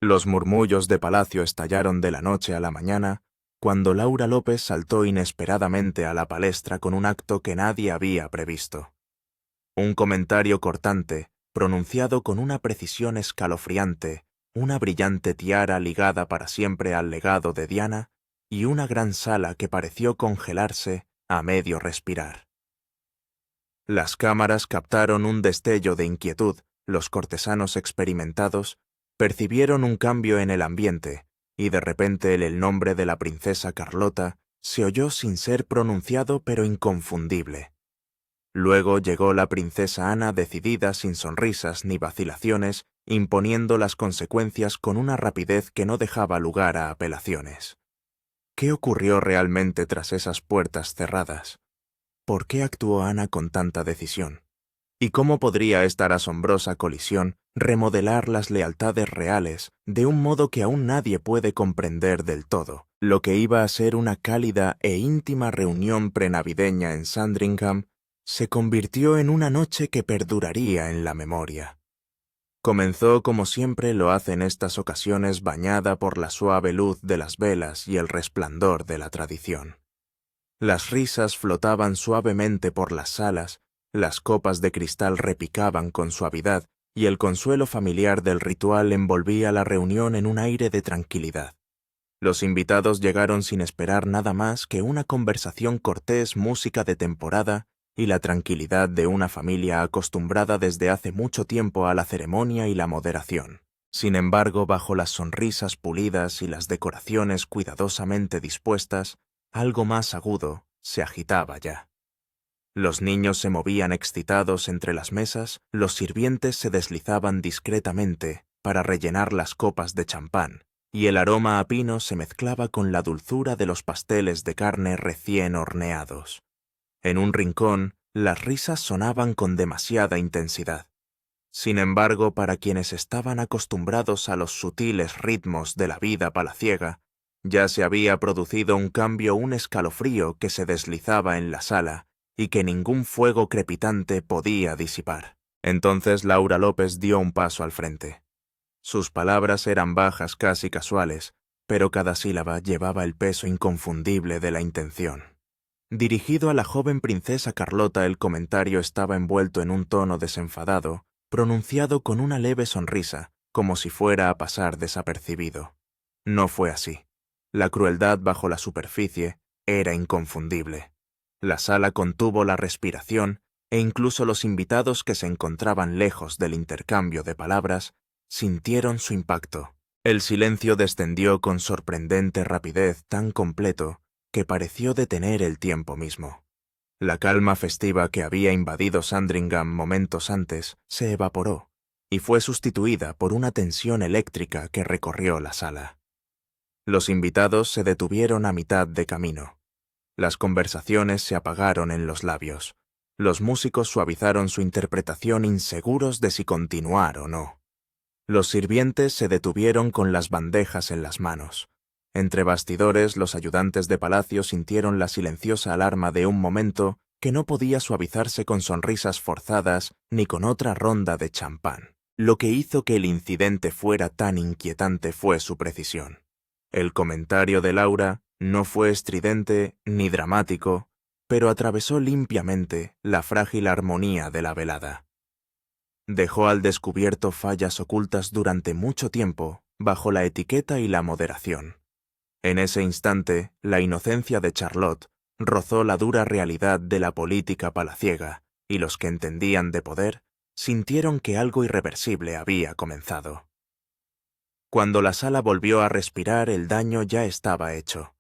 Los murmullos de palacio estallaron de la noche a la mañana, cuando Laura López saltó inesperadamente a la palestra con un acto que nadie había previsto. Un comentario cortante, pronunciado con una precisión escalofriante, una brillante tiara ligada para siempre al legado de Diana, y una gran sala que pareció congelarse a medio respirar. Las cámaras captaron un destello de inquietud. Los cortesanos experimentados percibieron un cambio en el ambiente, y de repente el nombre de la princesa Carlota se oyó sin ser pronunciado pero inconfundible. Luego llegó la princesa Ana decidida, sin sonrisas ni vacilaciones, imponiendo las consecuencias con una rapidez que no dejaba lugar a apelaciones. ¿Qué ocurrió realmente tras esas puertas cerradas? ¿Por qué actuó Ana con tanta decisión? ¿Y cómo podría esta asombrosa colisión remodelar las lealtades reales de un modo que aún nadie puede comprender del todo? Lo que iba a ser una cálida e íntima reunión prenavideña en Sandringham se convirtió en una noche que perduraría en la memoria. Comenzó como siempre lo hace en estas ocasiones, bañada por la suave luz de las velas y el resplandor de la tradición. Las risas flotaban suavemente por las salas, las copas de cristal repicaban con suavidad y el consuelo familiar del ritual envolvía la reunión en un aire de tranquilidad. Los invitados llegaron sin esperar nada más que una conversación cortés, música de temporada y la tranquilidad de una familia acostumbrada desde hace mucho tiempo a la ceremonia y la moderación. Sin embargo, bajo las sonrisas pulidas y las decoraciones cuidadosamente dispuestas, algo más agudo se agitaba ya. Los niños se movían excitados entre las mesas, los sirvientes se deslizaban discretamente para rellenar las copas de champán, y el aroma a pino se mezclaba con la dulzura de los pasteles de carne recién horneados. En un rincón, las risas sonaban con demasiada intensidad. Sin embargo, para quienes estaban acostumbrados a los sutiles ritmos de la vida palaciega, ya se había producido un cambio, un escalofrío que se deslizaba en la sala y que ningún fuego crepitante podía disipar. Entonces Laura López dio un paso al frente. Sus palabras eran bajas, casi casuales, pero cada sílaba llevaba el peso inconfundible de la intención. Dirigido a la joven princesa Carlota, el comentario estaba envuelto en un tono desenfadado, pronunciado con una leve sonrisa, como si fuera a pasar desapercibido. No fue así. La crueldad bajo la superficie era inconfundible. La sala contuvo la respiración e incluso los invitados que se encontraban lejos del intercambio de palabras sintieron su impacto. El silencio descendió con sorprendente rapidez, tan completo que pareció detener el tiempo mismo. La calma festiva que había invadido Sandringham momentos antes se evaporó y fue sustituida por una tensión eléctrica que recorrió la sala. Los invitados se detuvieron a mitad de camino. Las conversaciones se apagaron en los labios. Los músicos suavizaron su interpretación, inseguros de si continuar o no. Los sirvientes se detuvieron con las bandejas en las manos. Entre bastidores, los ayudantes de palacio sintieron la silenciosa alarma de un momento que no podía suavizarse con sonrisas forzadas ni con otra ronda de champán. Lo que hizo que el incidente fuera tan inquietante fue su precisión. El comentario de Laura no fue estridente ni dramático, pero atravesó limpiamente la frágil armonía de la velada. Dejó al descubierto fallas ocultas durante mucho tiempo bajo la etiqueta y la moderación. En ese instante, la inocencia de Charlotte rozó la dura realidad de la política palaciega, y los que entendían de poder sintieron que algo irreversible había comenzado. Cuando la sala volvió a respirar, el daño ya estaba hecho.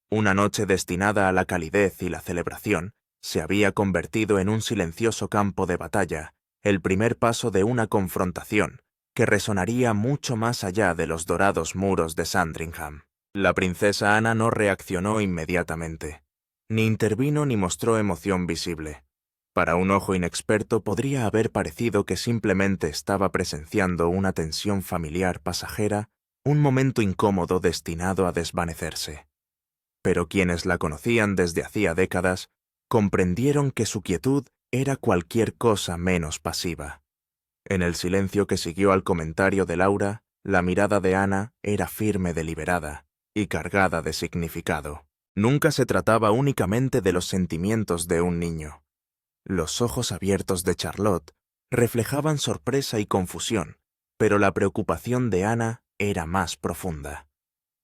Una noche destinada a la calidez y la celebración se había convertido en un silencioso campo de batalla, el primer paso de una confrontación que resonaría mucho más allá de los dorados muros de Sandringham. La princesa Ana no reaccionó inmediatamente. Ni intervino ni mostró emoción visible. Para un ojo inexperto podría haber parecido que simplemente estaba presenciando una tensión familiar pasajera, un momento incómodo destinado a desvanecerse. Pero quienes la conocían desde hacía décadas comprendieron que su quietud era cualquier cosa menos pasiva. En el silencio que siguió al comentario de Laura, La mirada de Ana era firme, deliberada y cargada de significado. Nunca se trataba únicamente de los sentimientos de un niño. Los ojos abiertos de Charlotte reflejaban sorpresa y confusión, pero la preocupación de Ana era más profunda.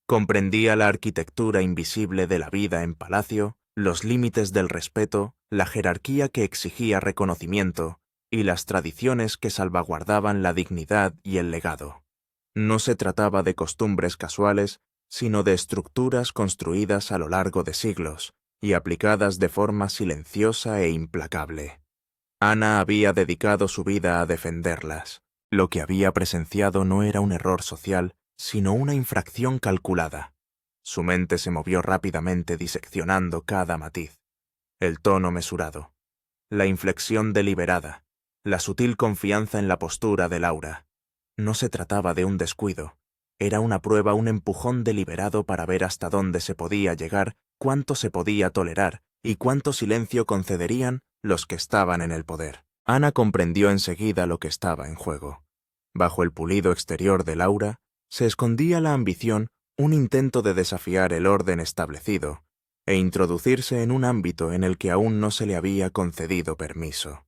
Comprendía la arquitectura invisible de la vida en palacio, los límites del respeto, la jerarquía que exigía reconocimiento y las tradiciones que salvaguardaban la dignidad y el legado. No se trataba de costumbres casuales, sino de estructuras construidas a lo largo de siglos y aplicadas de forma silenciosa e implacable. Ana había dedicado su vida a defenderlas. Lo que había presenciado no era un error social, sino una infracción calculada. Su mente se movió rápidamente diseccionando cada matiz. El tono mesurado, la inflexión deliberada, la sutil confianza en la postura de Laura. No se trataba de un descuido. Era una prueba, un empujón deliberado para ver hasta dónde se podía llegar, cuánto se podía tolerar y cuánto silencio concederían los que estaban en el poder. Ana comprendió enseguida lo que estaba en juego. Bajo el pulido exterior de Laura se escondía la ambición, un intento de desafiar el orden establecido e introducirse en un ámbito en el que aún no se le había concedido permiso.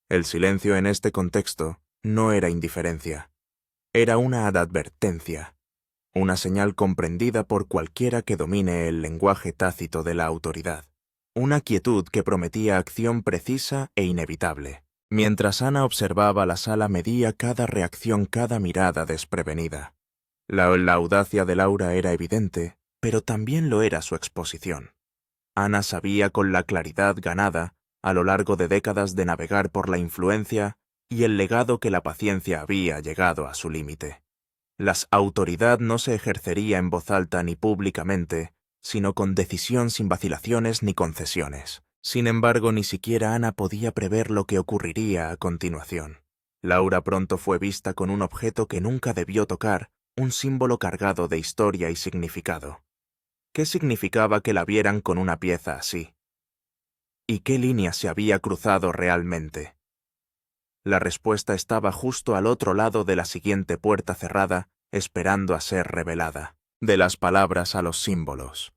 El silencio en este contexto no era indiferencia. Era una advertencia, una señal comprendida por cualquiera que domine el lenguaje tácito de la autoridad, una quietud que prometía acción precisa e inevitable. Mientras Ana observaba la sala, medía cada reacción, cada mirada desprevenida. La audacia de Laura era evidente, pero también lo era su exposición. Ana sabía con la claridad ganada, a lo largo de décadas de navegar por la influencia y el legado, que la paciencia había llegado a su límite. La autoridad no se ejercería en voz alta ni públicamente, sino con decisión, sin vacilaciones ni concesiones. Sin embargo, ni siquiera Ana podía prever lo que ocurriría a continuación. Laura pronto fue vista con un objeto que nunca debió tocar, un símbolo cargado de historia y significado. ¿Qué significaba que la vieran con una pieza así? ¿Y qué línea se había cruzado realmente? La respuesta estaba justo al otro lado de la siguiente puerta cerrada, esperando a ser revelada. De las palabras a los símbolos.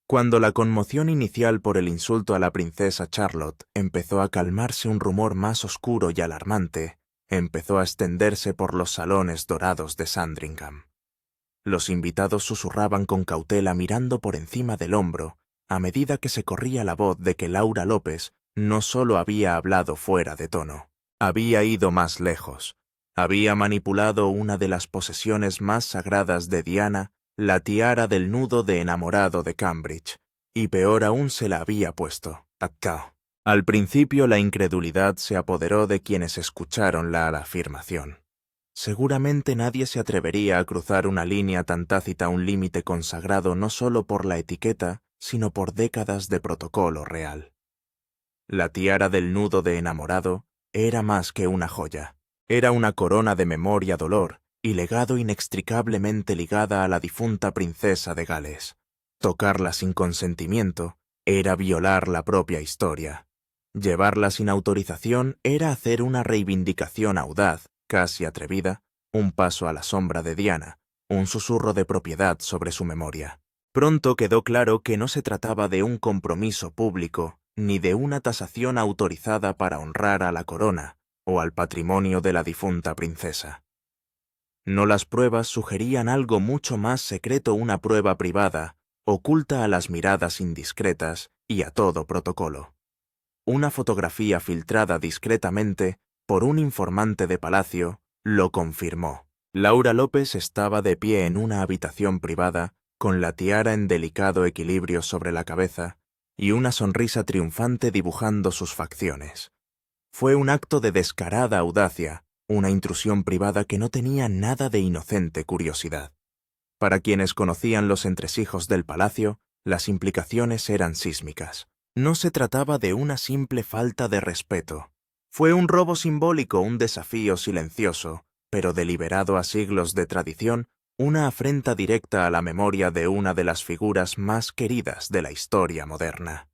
Cuando la conmoción inicial por el insulto a la princesa Charlotte empezó a calmarse, un rumor más oscuro y alarmante empezó a extenderse por los salones dorados de Sandringham. Los invitados susurraban con cautela, mirando por encima del hombro, a medida que se corría la voz de que Laura López no solo había hablado fuera de tono, había ido más lejos. Había manipulado una de las posesiones más sagradas de Diana, la tiara del nudo de enamorado de Cambridge, y peor aún, se la había puesto acá. Al principio la incredulidad se apoderó de quienes escucharon la afirmación. Seguramente nadie se atrevería a cruzar una línea tan tácita, un límite consagrado no solo por la etiqueta, sino por décadas de protocolo real. La tiara del nudo de enamorado era más que una joya. Era una corona de memoria, dolor y legado inextricablemente ligada a la difunta princesa de Gales. Tocarla sin consentimiento era violar la propia historia. Llevarla sin autorización era hacer una reivindicación audaz, casi atrevida, un paso a la sombra de Diana, un susurro de propiedad sobre su memoria. Pronto quedó claro que no se trataba de un compromiso público, ni de una tasación autorizada para honrar a la corona o al patrimonio de la difunta princesa. No, las pruebas sugerían algo mucho más secreto, una prueba privada, oculta a las miradas indiscretas y a todo protocolo. Una fotografía filtrada discretamente por un informante de palacio lo confirmó. Laura López estaba de pie en una habitación privada, con la tiara en delicado equilibrio sobre la cabeza y una sonrisa triunfante dibujando sus facciones. Fue un acto de descarada audacia, una intrusión privada que no tenía nada de inocente curiosidad. Para quienes conocían los entresijos del palacio, las implicaciones eran sísmicas. No se trataba de una simple falta de respeto. Fue un robo simbólico, un desafío silencioso, pero deliberado a siglos de tradición, una afrenta directa a la memoria de una de las figuras más queridas de la historia moderna.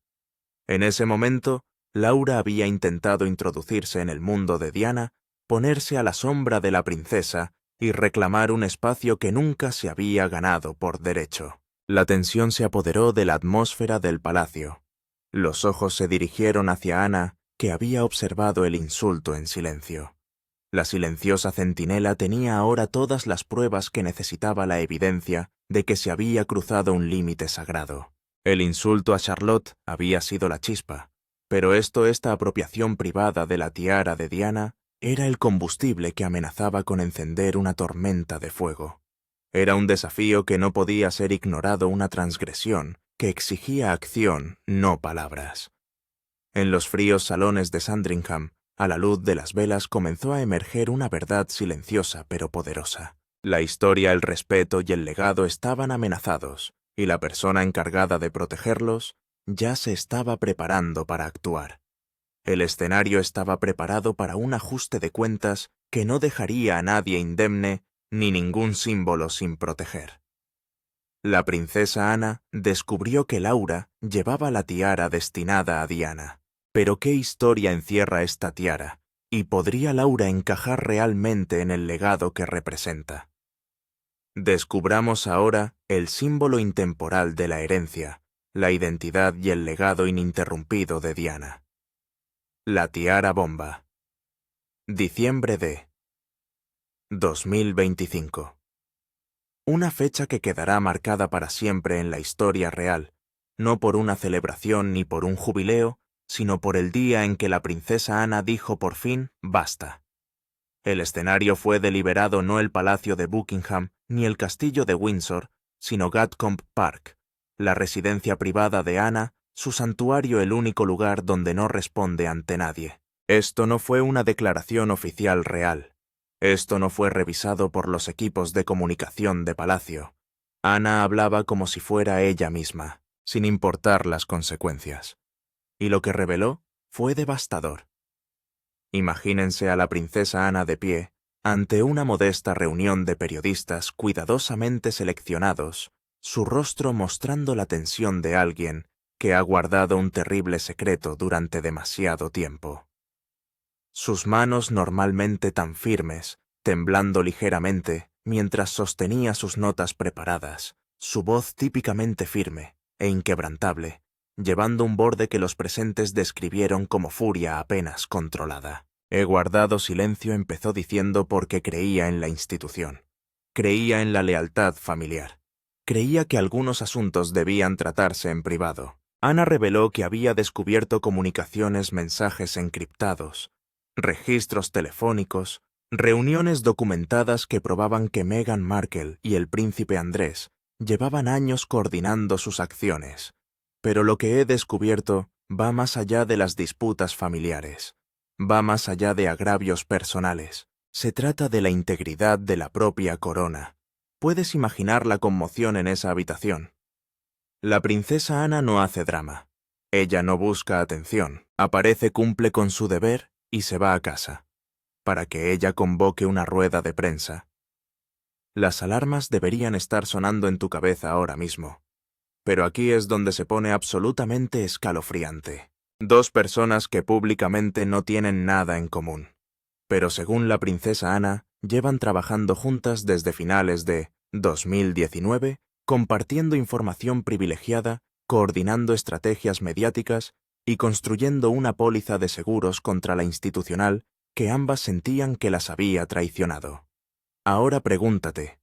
En ese momento, Laura había intentado introducirse en el mundo de Diana, ponerse a la sombra de la princesa y reclamar un espacio que nunca se había ganado por derecho. La tensión se apoderó de la atmósfera del palacio. Los ojos se dirigieron hacia Ana, que había observado el insulto en silencio. La silenciosa centinela tenía ahora todas las pruebas que necesitaba la evidencia de que se había cruzado un límite sagrado. El insulto a Charlotte había sido la chispa, pero esta apropiación privada de la tiara de Diana era el combustible que amenazaba con encender una tormenta de fuego. Era un desafío que no podía ser ignorado, una transgresión que exigía acción, no palabras. En los fríos salones de Sandringham, a la luz de las velas comenzó a emerger una verdad silenciosa pero poderosa. La historia, el respeto y el legado estaban amenazados, y la persona encargada de protegerlos ya se estaba preparando para actuar. El escenario estaba preparado para un ajuste de cuentas que no dejaría a nadie indemne ni ningún símbolo sin proteger. La princesa Ana descubrió que Laura llevaba la tiara destinada a Diana. Pero ¿qué historia encierra esta tiara? ¿Y podría Laura encajar realmente en el legado que representa? Descubramos ahora el símbolo intemporal de la herencia, la identidad y el legado ininterrumpido de Diana. La tiara bomba. Diciembre de 2025. Una fecha que quedará marcada para siempre en la historia real, no por una celebración ni por un jubileo, sino por el día en que la princesa Ana dijo por fin «basta». El escenario fue deliberado no el Palacio de Buckingham ni el Castillo de Windsor, sino Gatcombe Park, la residencia privada de Ana, su santuario, el único lugar donde no responde ante nadie. Esto no fue una declaración oficial real. Esto no fue revisado por los equipos de comunicación de Palacio. Ana hablaba como si fuera ella misma, sin importar las consecuencias. Y lo que reveló fue devastador. Imagínense a la princesa Ana de pie, ante una modesta reunión de periodistas cuidadosamente seleccionados, su rostro mostrando la tensión de alguien que ha guardado un terrible secreto durante demasiado tiempo. Sus manos normalmente tan firmes, temblando ligeramente mientras sostenía sus notas preparadas, su voz típicamente firme e inquebrantable, llevando un borde que los presentes describieron como furia apenas controlada. He guardado silencio, empezó diciendo, porque creía en la institución. Creía en la lealtad familiar. Creía que algunos asuntos debían tratarse en privado. Ana reveló que había descubierto comunicaciones, mensajes encriptados, registros telefónicos, reuniones documentadas que probaban que Meghan Markle y el príncipe Andrés llevaban años coordinando sus acciones. Pero lo que he descubierto va más allá de las disputas familiares, va más allá de agravios personales. Se trata de la integridad de la propia corona. Puedes imaginar la conmoción en esa habitación. La princesa Ana no hace drama. Ella no busca atención. Aparece, cumple con su deber y se va a casa, para que ella convoque una rueda de prensa. Las alarmas deberían estar sonando en tu cabeza ahora mismo. Pero aquí es donde se pone absolutamente escalofriante. Dos personas que públicamente no tienen nada en común. Pero según la princesa Ana, llevan trabajando juntas desde finales de 2019, compartiendo información privilegiada, coordinando estrategias mediáticas y construyendo una póliza de seguros contra la institucional que ambas sentían que las había traicionado. Ahora pregúntate,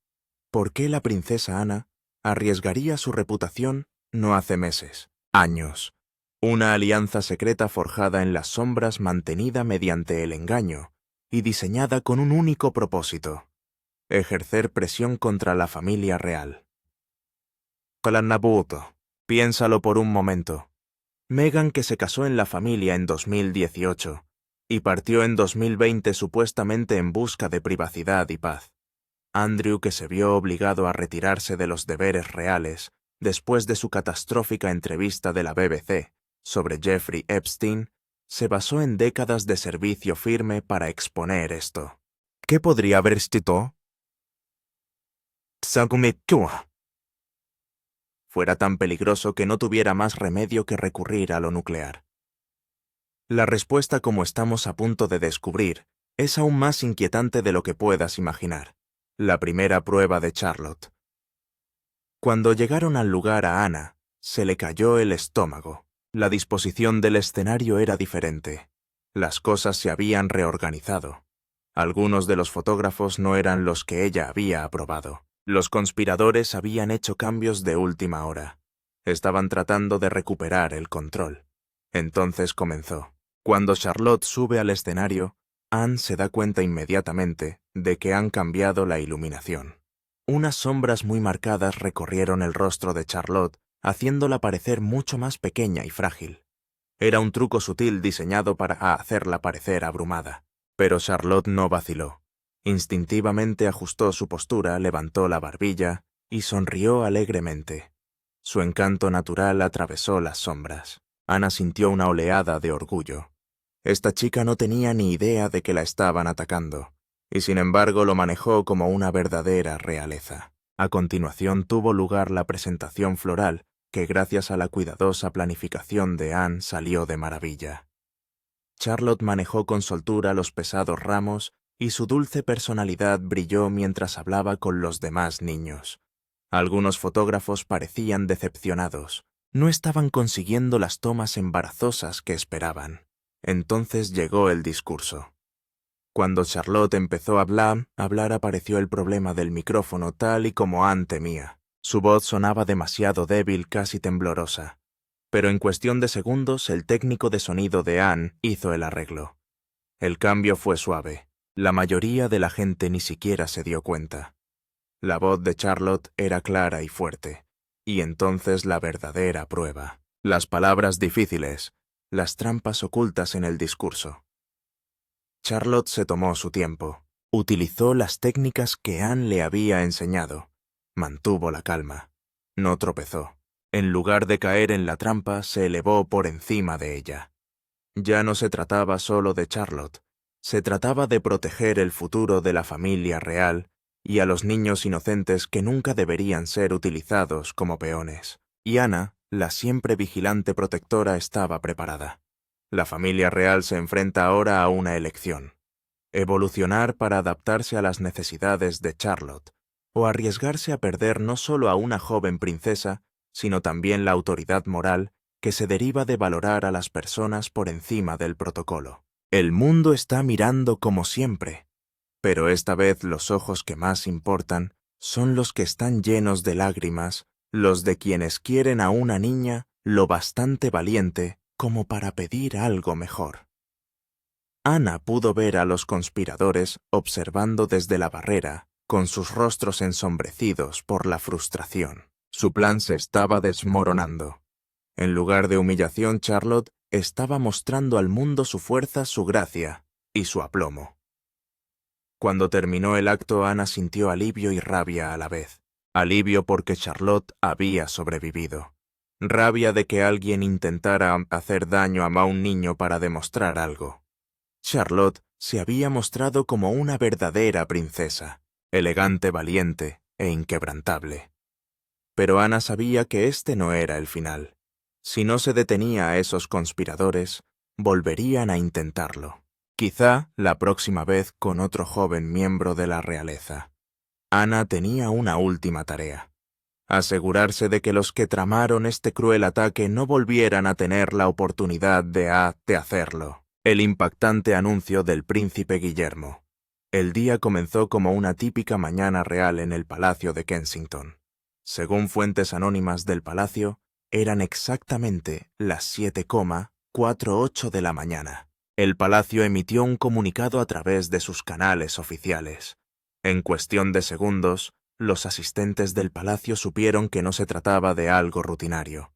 ¿por qué la princesa Ana arriesgaría su reputación no hace meses, años? Una alianza secreta forjada en las sombras, mantenida mediante el engaño y diseñada con un único propósito: ejercer presión contra la familia real. Nabuto, piénsalo por un momento. Meghan, que se casó en la familia en 2018 y partió en 2020 supuestamente en busca de privacidad y paz. Andrew, que se vio obligado a retirarse de los deberes reales después de su catastrófica entrevista de la BBC sobre Jeffrey Epstein, se basó en décadas de servicio firme para exponer esto. ¿Qué podría haber sido? Fuera tan peligroso que no tuviera más remedio que recurrir a lo nuclear. La respuesta, como estamos a punto de descubrir, es aún más inquietante de lo que puedas imaginar. la primera prueba de Charlotte. Cuando llegaron al lugar a Anna, se le cayó el estómago. La disposición del escenario era diferente. Las cosas se habían reorganizado. Algunos de los fotógrafos no eran los que ella había aprobado. Los conspiradores habían hecho cambios de última hora. Estaban tratando de recuperar el control. Entonces comenzó. Cuando Charlotte sube al escenario, Anne se da cuenta inmediatamente de que han cambiado la iluminación. Unas sombras muy marcadas recorrieron el rostro de Charlotte, haciéndola parecer mucho más pequeña y frágil. Era un truco sutil diseñado para hacerla parecer abrumada. Pero Charlotte no vaciló. Instintivamente ajustó su postura, levantó la barbilla y sonrió alegremente. Su encanto natural atravesó las sombras. Anna sintió una oleada de orgullo. Esta chica no tenía ni idea de que la estaban atacando, y sin embargo lo manejó como una verdadera realeza. A continuación tuvo lugar la presentación floral, que gracias a la cuidadosa planificación de Anne salió de maravilla. Charlotte manejó con soltura los pesados ramos y su dulce personalidad brilló mientras hablaba con los demás niños. Algunos fotógrafos parecían decepcionados. No estaban consiguiendo las tomas embarazosas que esperaban. Entonces llegó el discurso. Cuando Charlotte empezó a hablar apareció el problema del micrófono tal y como Anne temía. Su voz sonaba demasiado débil, casi temblorosa. Pero en cuestión de segundos el técnico de sonido de Anne hizo el arreglo. El cambio fue suave. La mayoría de la gente ni siquiera se dio cuenta. La voz de Charlotte era clara y fuerte. Y entonces la verdadera prueba. Las palabras difíciles, las trampas ocultas en el discurso. Charlotte se tomó su tiempo. Utilizó las técnicas que Anne le había enseñado. Mantuvo la calma. No tropezó. En lugar de caer en la trampa, se elevó por encima de ella. Ya no se trataba solo de Charlotte. Se trataba de proteger el futuro de la familia real y a los niños inocentes que nunca deberían ser utilizados como peones. Y Anna, la siempre vigilante protectora, estaba preparada. La familia real se enfrenta ahora a una elección. Evolucionar para adaptarse a las necesidades de Charlotte, o arriesgarse a perder no solo a una joven princesa, sino también la autoridad moral que se deriva de valorar a las personas por encima del protocolo. El mundo está mirando como siempre, pero esta vez los ojos que más importan son los que están llenos de lágrimas, los de quienes quieren a una niña lo bastante valiente como para pedir algo mejor. Anna pudo ver a los conspiradores observando desde la barrera, con sus rostros ensombrecidos por la frustración. Su plan se estaba desmoronando. En lugar de humillación, Charlotte estaba mostrando al mundo su fuerza, su gracia y su aplomo. Cuando terminó el acto, Anna sintió alivio y rabia a la vez. Alivio porque Charlotte había sobrevivido. Rabia de que alguien intentara hacer daño a un niño para demostrar algo. Charlotte se había mostrado como una verdadera princesa, elegante, valiente e inquebrantable. Pero Anna sabía que este no era el final. Si no se detenía a esos conspiradores, volverían a intentarlo. Quizá la próxima vez con otro joven miembro de la realeza. Anna tenía una última tarea. Asegurarse de que los que tramaron este cruel ataque no volvieran a tener la oportunidad de hacerlo. El impactante anuncio del príncipe Guillermo. El día comenzó como una típica mañana real en el Palacio de Kensington. Según fuentes anónimas del palacio, eran exactamente las 7:48 de la mañana. El palacio emitió un comunicado a través de sus canales oficiales. En cuestión de segundos, los asistentes del palacio supieron que no se trataba de algo rutinario.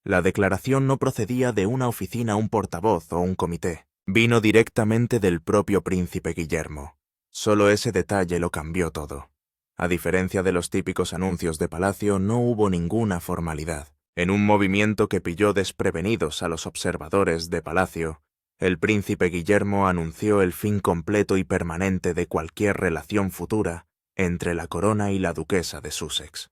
La declaración no procedía de una oficina, un portavoz o un comité. Vino directamente del propio príncipe Guillermo. Solo ese detalle lo cambió todo. A diferencia de los típicos anuncios de palacio, no hubo ninguna formalidad. En un movimiento que pilló desprevenidos a los observadores de palacio, el príncipe Guillermo anunció el fin completo y permanente de cualquier relación futura entre la corona y la duquesa de Sussex.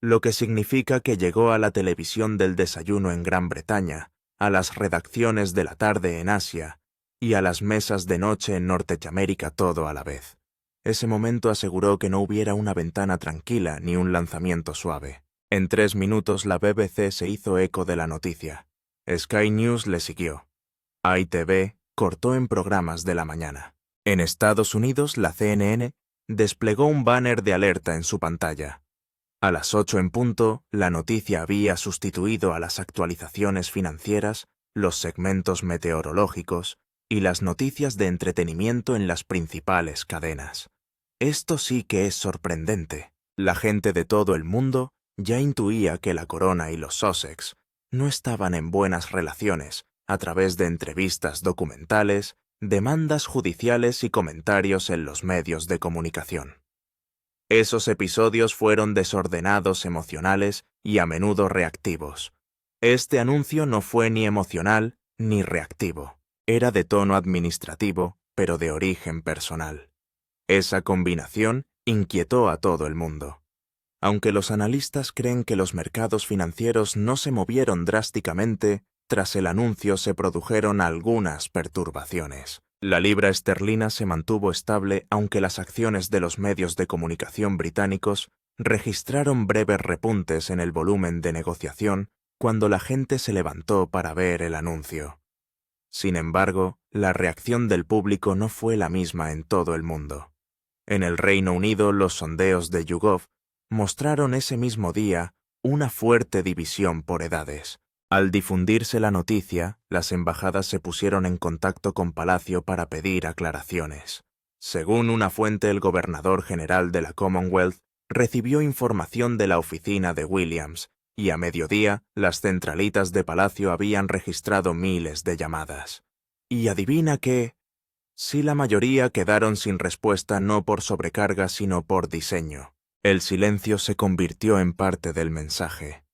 Lo que significa que llegó a la televisión del desayuno en Gran Bretaña, a las redacciones de la tarde en Asia y a las mesas de noche en Norteamérica todo a la vez. Ese momento aseguró que no hubiera una ventana tranquila ni un lanzamiento suave. En 3 minutos la BBC se hizo eco de la noticia. Sky News le siguió. ITV cortó en programas de la mañana. En Estados Unidos, la CNN desplegó un banner de alerta en su pantalla. A las 8 en punto, la noticia había sustituido a las actualizaciones financieras, los segmentos meteorológicos y las noticias de entretenimiento en las principales cadenas. Esto sí que es sorprendente. La gente de todo el mundo ya intuía que la corona y los Sussex no estaban en buenas relaciones a través de entrevistas documentales, demandas judiciales y comentarios en los medios de comunicación. Esos episodios fueron desordenados, emocionales y a menudo reactivos. Este anuncio no fue ni emocional ni reactivo. Era de tono administrativo, pero de origen personal. Esa combinación inquietó a todo el mundo. Aunque los analistas creen que los mercados financieros no se movieron drásticamente, tras el anuncio se produjeron algunas perturbaciones. La libra esterlina se mantuvo estable, aunque las acciones de los medios de comunicación británicos registraron breves repuntes en el volumen de negociación cuando la gente se levantó para ver el anuncio. Sin embargo, la reacción del público no fue la misma en todo el mundo. En el Reino Unido, los sondeos de YouGov mostraron ese mismo día una fuerte división por edades. Al difundirse la noticia, las embajadas se pusieron en contacto con Palacio para pedir aclaraciones. Según una fuente, el gobernador general de la Commonwealth recibió información de la oficina de Williams, y a mediodía las centralitas de Palacio habían registrado miles de llamadas. Y adivina qué. Sí, la mayoría quedaron sin respuesta no por sobrecarga sino por diseño. El silencio se convirtió en parte del mensaje.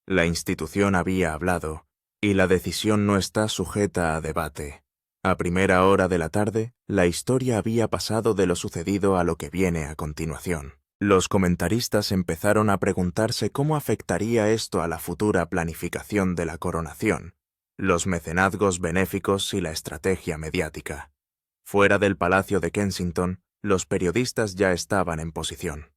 La institución había hablado, y la decisión no está sujeta a debate. A primera hora de la tarde, la historia había pasado de lo sucedido a lo que viene a continuación. Los comentaristas empezaron a preguntarse cómo afectaría esto a la futura planificación de la coronación, los mecenazgos benéficos y la estrategia mediática. Fuera del Palacio de Kensington, los periodistas ya estaban en posición.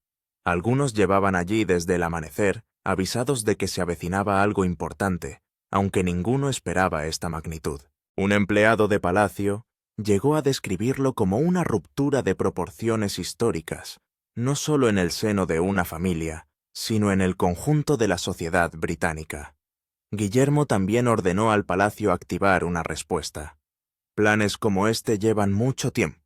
Algunos llevaban allí desde el amanecer, avisados de que se avecinaba algo importante, aunque ninguno esperaba esta magnitud. Un empleado de Palacio llegó a describirlo como una ruptura de proporciones históricas, no solo en el seno de una familia, sino en el conjunto de la sociedad británica. Guillermo también ordenó al Palacio activar una respuesta. Planes como este llevan mucho tiempo.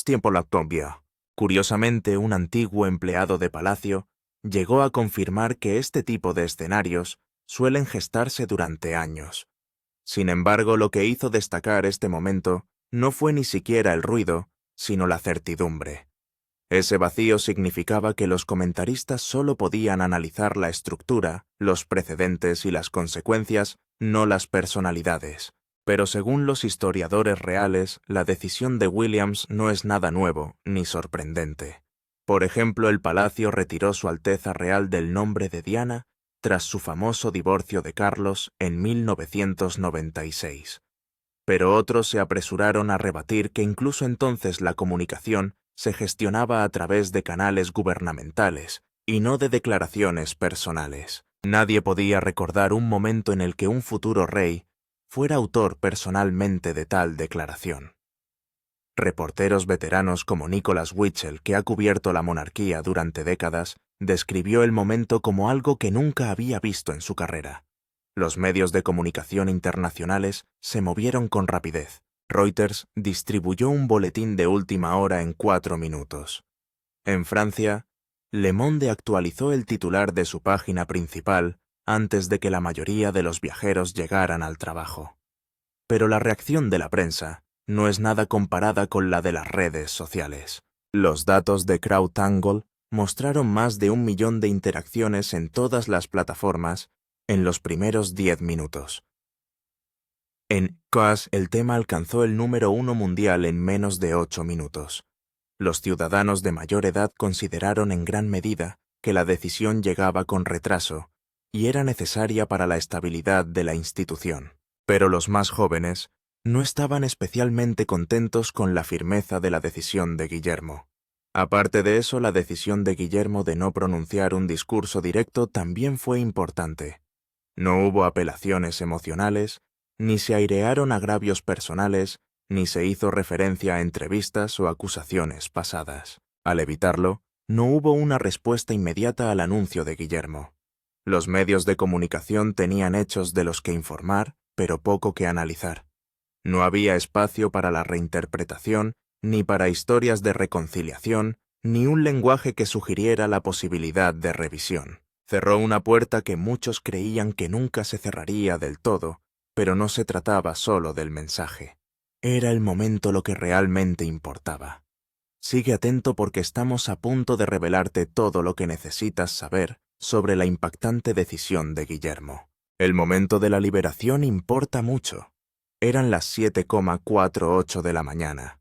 Tiempo la cambia. Curiosamente, un antiguo empleado de Palacio llegó a confirmar que este tipo de escenarios suelen gestarse durante años. Sin embargo, lo que hizo destacar este momento no fue ni siquiera el ruido, sino la certidumbre. Ese vacío significaba que los comentaristas solo podían analizar la estructura, los precedentes y las consecuencias, no las personalidades. Pero según los historiadores reales, la decisión de Williams no es nada nuevo ni sorprendente. Por ejemplo, el Palacio retiró Su Alteza Real del nombre de Diana tras su famoso divorcio de Carlos en 1996. Pero otros se apresuraron a rebatir que incluso entonces la comunicación se gestionaba a través de canales gubernamentales y no de declaraciones personales. Nadie podía recordar un momento en el que un futuro rey fuera autor personalmente de tal declaración. Reporteros veteranos como Nicholas Witchell, que ha cubierto la monarquía durante décadas, describió el momento como algo que nunca había visto en su carrera. Los medios de comunicación internacionales se movieron con rapidez. Reuters distribuyó un boletín de última hora en 4 minutos. En Francia, Le Monde actualizó el titular de su página principal antes de que la mayoría de los viajeros llegaran al trabajo. Pero la reacción de la prensa no es nada comparada con la de las redes sociales. Los datos de CrowdTangle mostraron más de 1 millón de interacciones en todas las plataformas en los primeros 10 minutos. En CAS, el tema alcanzó el número 1 mundial en menos de 8 minutos. Los ciudadanos de mayor edad consideraron en gran medida que la decisión llegaba con retraso y era necesaria para la estabilidad de la institución. Pero los más jóvenes no estaban especialmente contentos con la firmeza de la decisión de Guillermo. Aparte de eso, la decisión de Guillermo de no pronunciar un discurso directo también fue importante. No hubo apelaciones emocionales, ni se airearon agravios personales, ni se hizo referencia a entrevistas o acusaciones pasadas. Al evitarlo, no hubo una respuesta inmediata al anuncio de Guillermo. Los medios de comunicación tenían hechos de los que informar, pero poco que analizar. No había espacio para la reinterpretación, ni para historias de reconciliación, ni un lenguaje que sugiriera la posibilidad de revisión. Cerró una puerta que muchos creían que nunca se cerraría del todo, pero no se trataba solo del mensaje. Era el momento lo que realmente importaba. Sigue atento porque estamos a punto de revelarte todo lo que necesitas saber sobre la impactante decisión de Guillermo. El momento de la liberación importa mucho. Eran las 7:48 de la mañana.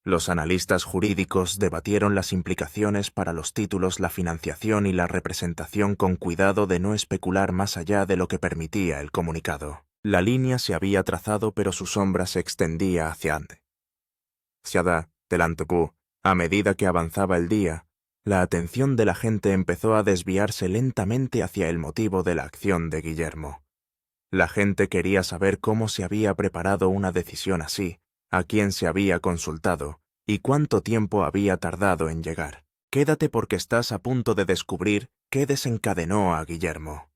Los analistas jurídicos debatieron las implicaciones para los títulos, la financiación y la representación con cuidado de no especular más allá de lo que permitía el comunicado. La línea se había trazado, pero su sombra se extendía hacia delante. A medida que avanzaba el día, la atención de la gente empezó a desviarse lentamente hacia el motivo de la acción de Guillermo. La gente quería saber cómo se había preparado una decisión así, a quién se había consultado y cuánto tiempo había tardado en llegar. Quédate porque estás a punto de descubrir qué desencadenó a Guillermo.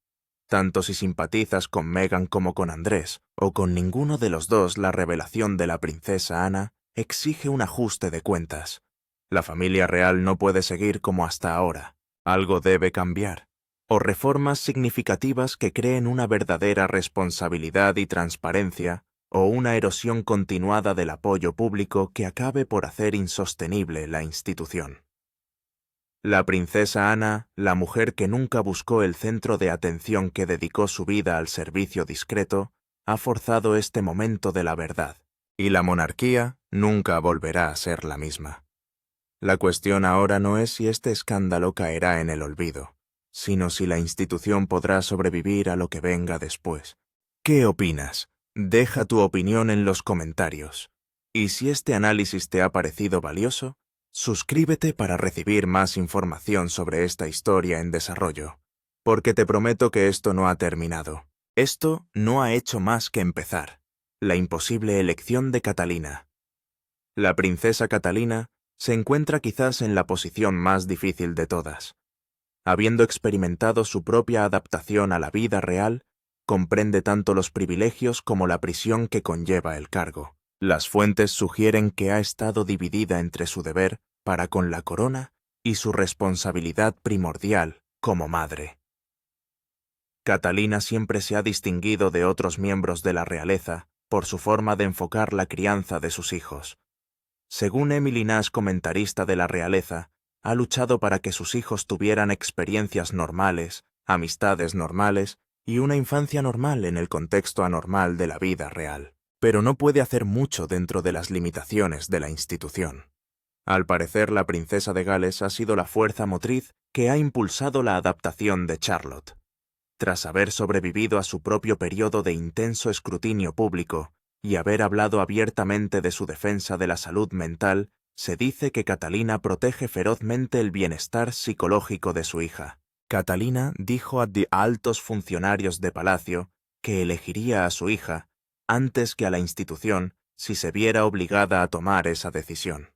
Tanto si simpatizas con Meghan como con Andrés, o con ninguno de los dos, la revelación de la princesa Ana exige un ajuste de cuentas. La familia real no puede seguir como hasta ahora. Algo debe cambiar. O reformas significativas que creen una verdadera responsabilidad y transparencia, o una erosión continuada del apoyo público que acabe por hacer insostenible la institución. La princesa Ana, la mujer que nunca buscó el centro de atención que dedicó su vida al servicio discreto, ha forzado este momento de la verdad, y la monarquía nunca volverá a ser la misma. La cuestión ahora no es si este escándalo caerá en el olvido, sino si la institución podrá sobrevivir a lo que venga después. ¿Qué opinas? Deja tu opinión en los comentarios. Y si este análisis te ha parecido valioso, suscríbete para recibir más información sobre esta historia en desarrollo, porque te prometo que esto no ha terminado. Esto no ha hecho más que empezar. La imposible elección de Catalina. La princesa Catalina se encuentra quizás en la posición más difícil de todas. Habiendo experimentado su propia adaptación a la vida real, comprende tanto los privilegios como la prisión que conlleva el cargo. Las fuentes sugieren que ha estado dividida entre su deber para con la corona y su responsabilidad primordial como madre. Catalina siempre se ha distinguido de otros miembros de la realeza por su forma de enfocar la crianza de sus hijos. Según Emily Nash, comentarista de la realeza, ha luchado para que sus hijos tuvieran experiencias normales, amistades normales y una infancia normal en el contexto anormal de la vida real. Pero no puede hacer mucho dentro de las limitaciones de la institución. Al parecer, la princesa de Gales ha sido la fuerza motriz que ha impulsado la adaptación de Charlotte. Tras haber sobrevivido a su propio periodo de intenso escrutinio público y haber hablado abiertamente de su defensa de la salud mental, se dice que Catalina protege ferozmente el bienestar psicológico de su hija. Catalina dijo a altos funcionarios de palacio que elegiría a su hija antes que a la institución si se viera obligada a tomar esa decisión.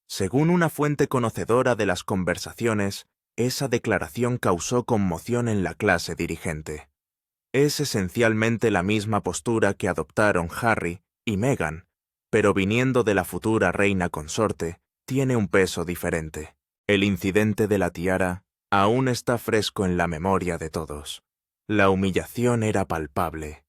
Según una fuente conocedora de las conversaciones, esa declaración causó conmoción en la clase dirigente. Es esencialmente la misma postura que adoptaron Harry y Meghan, pero viniendo de la futura reina consorte, tiene un peso diferente. El incidente de la tiara aún está fresco en la memoria de todos. La humillación era palpable.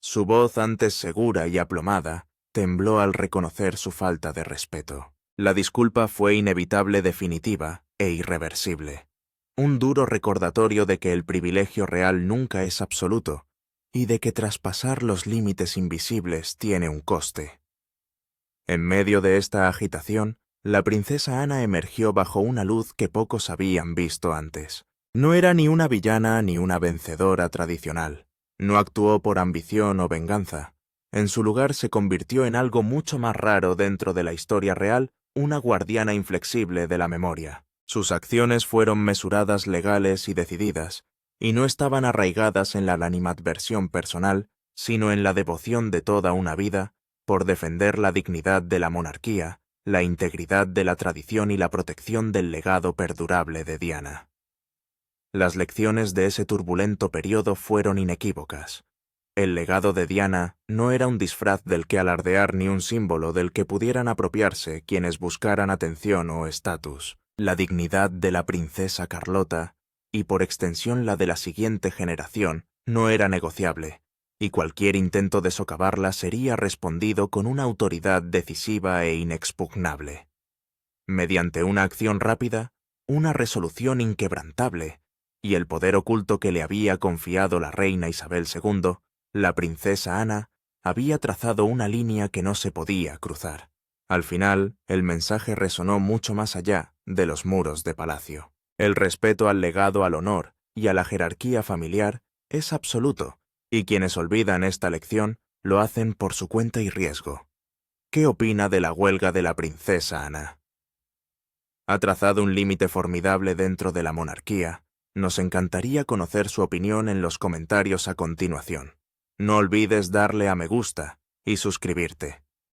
Su voz, antes segura y aplomada, tembló al reconocer su falta de respeto. La disculpa fue inevitable, definitiva e irreversible. Un duro recordatorio de que el privilegio real nunca es absoluto y de que traspasar los límites invisibles tiene un coste. En medio de esta agitación, la princesa Ana emergió bajo una luz que pocos habían visto antes. No era ni una villana ni una vencedora tradicional. No actuó por ambición o venganza. En su lugar se convirtió en algo mucho más raro dentro de la historia real una guardiana inflexible de la memoria. Sus acciones fueron mesuradas, legales y decididas, y no estaban arraigadas en la animadversión personal, sino en la devoción de toda una vida por defender la dignidad de la monarquía, la integridad de la tradición y la protección del legado perdurable de Diana. Las lecciones de ese turbulento periodo fueron inequívocas. El legado de Diana no era un disfraz del que alardear ni un símbolo del que pudieran apropiarse quienes buscaran atención o estatus. La dignidad de la princesa Carlota, y por extensión la de la siguiente generación, no era negociable, y cualquier intento de socavarla sería respondido con una autoridad decisiva e inexpugnable. Mediante una acción rápida, una resolución inquebrantable, y el poder oculto que le había confiado la reina Isabel II, la princesa Ana había trazado una línea que no se podía cruzar. Al final, el mensaje resonó mucho más allá de los muros de palacio. El respeto al legado, al honor y a la jerarquía familiar es absoluto, y quienes olvidan esta lección lo hacen por su cuenta y riesgo. ¿Qué opina de la huelga de la princesa Ana? Ha trazado un límite formidable dentro de la monarquía. Nos encantaría conocer su opinión en los comentarios a continuación. No olvides darle a me gusta y suscribirte.